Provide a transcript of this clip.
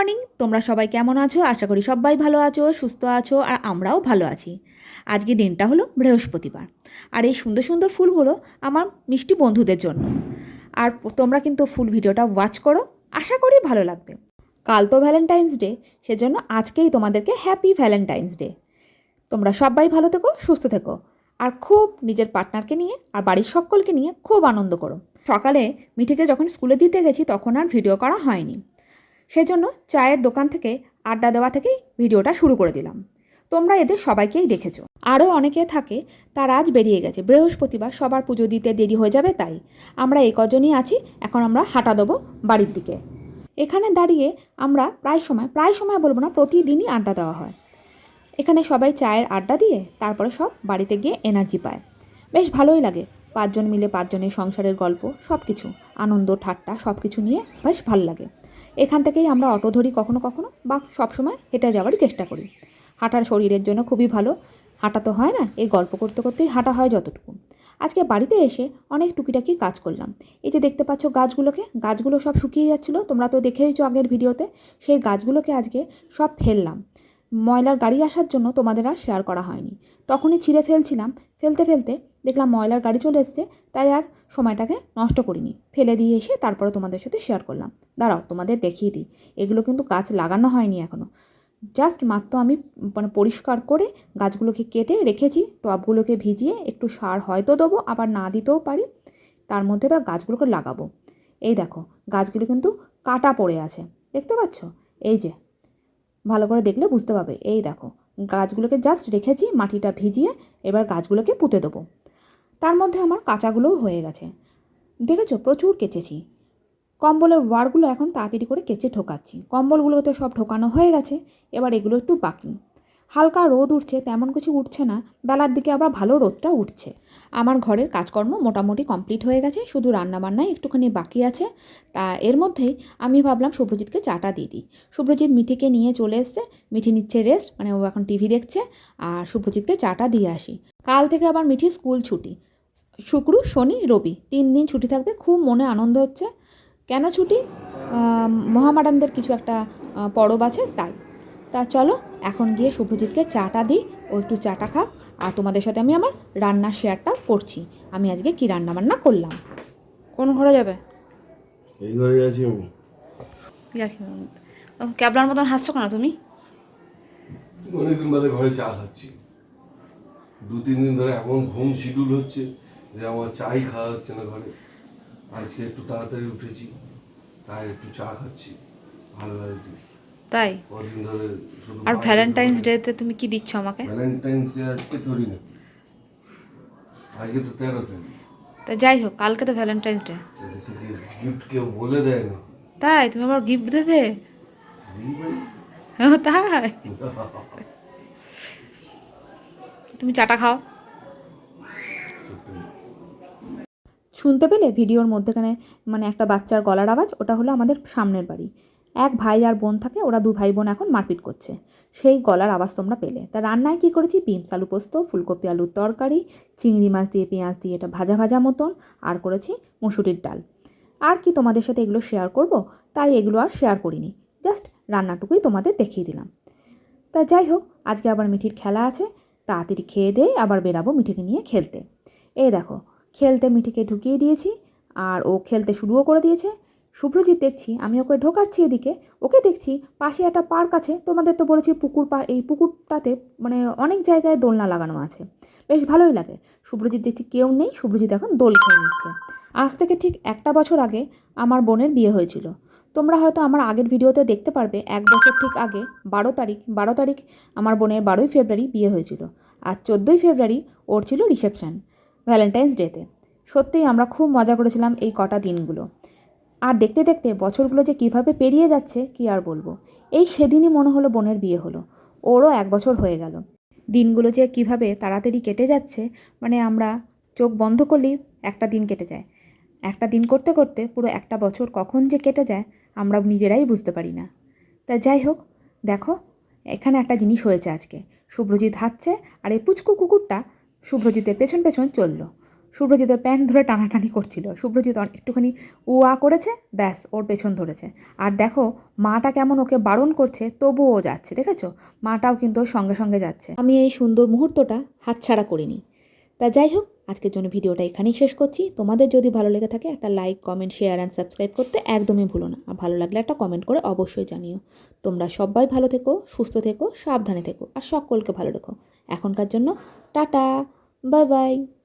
Morning, তোমরা সবাই কেমন আছো? আশা করি সবাই ভালো আছো, সুস্থ আছো, আর আমরাও ভালো আছি। আজকে দিনটা হলো বৃহস্পতিবার, আর এই সুন্দর সুন্দর ফুলগুলো আমার মিষ্টি বন্ধুদের জন্য। আর তোমরা কিন্তু ফুল ভিডিওটা ওয়াচ করো, আশা করি ভালো লাগবে। কাল তো ভ্যালেন্টাইন্স ডে, সেজন্য আজকেই তোমাদেরকে হ্যাপি ভ্যালেন্টাইন্স ডে। তোমরা সবাই ভালো থেকো, সুস্থ থেকো, আর খুব নিজের পার্টনারকে নিয়ে আর বাড়ির সকলকে নিয়ে খুব আনন্দ করো। সকালে মিঠিকে যখন স্কুলে দিতে গেছি তখন আর ভিডিও করা হয়নি, সেজন্য চায়ের দোকান থেকে আড্ডা দেওয়া থেকেই ভিডিওটা শুরু করে দিলাম। তোমরা এদের সবাইকেই দেখেছো, আরও অনেকে থাকে তারা আজ বেরিয়ে গেছে। বৃহস্পতিবার সবার পুজো দিতে দেরি হয়ে যাবে, তাই আমরা এই কজনই আছি। এখন আমরা হাঁটা দেবো বাড়ির দিকে। এখানে দাঁড়িয়ে আমরা প্রায় সময় বলবো না, প্রতিদিনই আড্ডা দেওয়া হয়। এখানে সবাই চায়ের আড্ডা দিয়ে তারপরে সব বাড়িতে গিয়ে এনার্জি পায়। বেশ ভালোই লাগে, পাঁচজন মিলে পাঁচজনের সংসারের গল্প, সব কিছু আনন্দ ঠাট্টা সব কিছু নিয়ে বেশ ভালো লাগে। এখান থেকেই আমরা অটো ধরি কখনো কখনো, বা সবসময় হেঁটে যাওয়ারই চেষ্টা করি। হাঁটার শরীরের জন্য খুবই ভালো। হাঁটা তো হয় না, এই গল্প করতে করতেই হাঁটা হয় যতটুকু। আজকে বাড়িতে এসে অনেক টুকিটাকি কাজ করলাম। এই যে দেখতে পাচ্ছ গাছগুলো সব শুকিয়ে যাচ্ছিলো, তোমরা তো দেখেইছো আগের ভিডিওতে। সেই গাছগুলোকে আজকে সব ফেললাম। ময়লার গাড়ি আসার জন্য তোমাদের আর শেয়ার করা হয়নি। তখনই ছিঁড়ে ফেলছিলাম, ফেলতে ফেলতে দেখলাম ময়লার গাড়ি চলে এসছে, তাই আর সময়টাকে নষ্ট করিনি, ফেলে দিয়ে এসে তারপরে তোমাদের সাথে শেয়ার করলাম। দাঁড়াও তোমাদের দেখিয়ে দিই। এগুলো কিন্তু গাছ লাগানো হয়নি এখনও, জাস্ট মাত্র আমি পরিষ্কার করে গাছগুলোকে কেটে রেখেছি। টবগুলোকে ভিজিয়ে একটু সার হয়তো দেবো, আবার না দিতেও পারি। তার মধ্যে এবার গাছগুলোকে লাগাবো। এই দেখো, গাছগুলো কিন্তু কাটা পড়ে আছে, দেখতে পাচ্ছ? এই যে, ভালো করে দেখলে বুঝতে পারবে। এই দেখো, গাছগুলোকে জাস্ট রেখেছি মাটিটা ভিজিয়ে, এবার গাছগুলোকে পুঁতে দেবো। তার মধ্যে আমার কাঁচাগুলোও হয়ে গেছে, দেখেছো? প্রচুর কেচেছি। কম্বলের ওয়ারগুলো এখন তাড়াতাড়ি করে কেচে ঢোকাচ্ছি। কম্বলগুলোতে সব ঢোকানো হয়ে গেছে, এবার এগুলো একটু বাকি। হালকা রোদ উঠছে, তেমন কিছু উঠছে না, বেলার দিকে আবার ভালো রোদটা উঠছে। আমার ঘরের কাজকর্ম মোটামুটি কমপ্লিট হয়ে গেছে, শুধু রান্নাবান্নায় একটুখানি বাকি আছে। তা এর মধ্যেই আমি ভাবলাম শুভ্রজিৎকে চাটা দিয়ে দিই। শুভ্রজিৎ মিঠিকে নিয়ে চলে এসছে, মিঠি নিচ্ছে রেস্ট, মানে ও এখন টিভি দেখছে। আর শুভ্রজিৎকে চাটা দিয়ে আসি। কাল থেকে আবার মিঠির স্কুল ছুটি, শুক্র শনি রবি 3 দিন ছুটি থাকবে। খুব মনে আনন্দ হচ্ছে। কেন ছুটি? মহামাডানদের কিছু একটা পরব আছে, তাই। তা চলো এখন গিয়ে শুভ্রজিৎকে চাটা দিই, ও একটু চাটা খা। আর তোমাদের সাথে আমি আমার রান্নার শেয়ারটা করছি। আমি আজকে কি রান্না বান্না করলাম। কোন ঘরে যাবে? এই ঘরে আছি আমি। ক্যাবলার মতন হাসছো কেন তুমি? অনেকদিন বাদে ঘরে চা খাচ্ছি। 2-3 দিন ধরে এমন ঘুম শিডিউল হচ্ছে যে আমার চাই খাওয়া হচ্ছে না ঘরে। আজকে একটু তাড়াতাড়ি উঠেছি, তাই একটু চা খাচ্ছি, ভালো লাগছে। তাই? কদিন ধরে শুধু আর ভ্যালেন্টাইন্স ডেতে তুমি কি দিচ্ছ আমাকে? ভ্যালেন্টাইন্স ডে আজকে থরি না, আজকে তো 13 তারিখ। তা যাই হোক, কালকে তো ভ্যালেন্টাইন্স ডে। গিফট কেউ বলে দেয় না। তাই? তুমি আমার গিফট দেবে? তাই? তুমি চাটা খাও। শুনতে পেলে ভিডিওর মধ্যেখানে মানে একটা বাচ্চার গলার আওয়াজ? ওটা হলো আমাদের সামনের বাড়ি। এক ভাই আর বোন থাকে, ওরা 2 ভাই বোন এখন মারপিট করছে, সেই গলার আওয়াজ তোমরা পেলে। তা রান্নায় কী করেছি? বিমস আলু পোস্ত, ফুলকপি আলুর তরকারি, চিংড়ি মাছ দিয়ে পেঁয়াজ দিয়ে এটা ভাজা ভাজা মতন, আর করেছি মুসুরির ডাল। আর কি তোমাদের সাথে এগুলো শেয়ার করব, তাই এগুলো আর শেয়ার করিনি, জাস্ট রান্নাটুকুই তোমাদের দেখিয়ে দিলাম। তা যাই হোক, আজকে আবার মিঠির খেলা আছে, তাড়াতাড়ি খেয়ে দিয়ে আবার বেরাবো মিঠিকে নিয়ে খেলতে। এই দেখো, খেলতে মিঠিকে ঢুকিয়ে দিয়েছি, আর ও খেলতে শুরুও করে দিয়েছে। শুভ্রজিৎ দেখছি, আমি ওকে ঢোকাচ্ছি এদিকে, ওকে দেখছি পাশে একটা পার্ক আছে। তোমাদের তো বলেছি পুকুর, এই পুকুরটাতে মানে অনেক জায়গায় দোলনা লাগানো আছে, বেশ ভালোই লাগে। শুভ্রজিৎ দেখছি কেউ নেই, শুভ্রজিৎ এখন দোল খেয়ে নিচ্ছে। আজ থেকে ঠিক 1 বছর আগে আমার বোনের বিয়ে হয়েছিল। তোমরা হয়তো আমার আগের ভিডিওতে দেখতে পারবে, 1 বছর ঠিক আগে 12 তারিখ আমার বোনের 12ই ফেব্রুয়ারি বিয়ে হয়েছিল। আর 14ই ফেব্রুয়ারি ওর ছিল রিসেপশান, ভ্যালেন্টাইন্স ডেতে। সত্যিই আমরা খুব মজা করেছিলাম এই কটা দিনগুলো। আর দেখতে দেখতে বছরগুলো যে কীভাবে পেরিয়ে যাচ্ছে কি আর বলবো। এই সেদিনই মনে হলো বোনের বিয়ে হলো, ওরও 1 বছর হয়ে গেল। দিনগুলো যে কীভাবে তাড়াতাড়ি কেটে যাচ্ছে, মানে আমরা চোখ বন্ধ করলেই একটা দিন কেটে যায়। একটা দিন করতে করতে পুরো 1 বছর কখন যে কেটে যায় আমরা নিজেরাই বুঝতে পারি না। তা যাই হোক, দেখো এখানে একটা জিনিস হয়েছে আজকে। শুভ্রজিৎ হাঁটছে, আর এই পুচকু কুকুরটা শুভ্রজিতের পেছন পেছন চললো। শুভ্রজিতের প্যান্ট ধরে টানাটানি করছিল। শুভ্রজিৎ একটুখানি উয়া করেছে, ব্যাস ওর পেছন ধরেছে। আর দেখো মাটা কেমন ওকে বারণ করছে, তবুও ও যাচ্ছে, দেখেছো? মাটাও কিন্তু ওর সঙ্গে সঙ্গে যাচ্ছে। আমি এই সুন্দর মুহূর্তটা হাতছাড়া করিনি। তা যাই হোক, আজকের জন্য ভিডিওটা এখানেই শেষ করছি। তোমাদের যদি ভালো লেগে থাকে একটা like, comment, share and subscribe করতে একদমই ভুলো না। আর ভালো লাগলে একটা কমেন্ট করে অবশ্যই জানিও। তোমরা সবাই ভালো থেকো, সুস্থ থেকো, সাবধানে থেকো আর সকলকে ভালো রেখো। এখনকার জন্য টাটা, বাই বাই।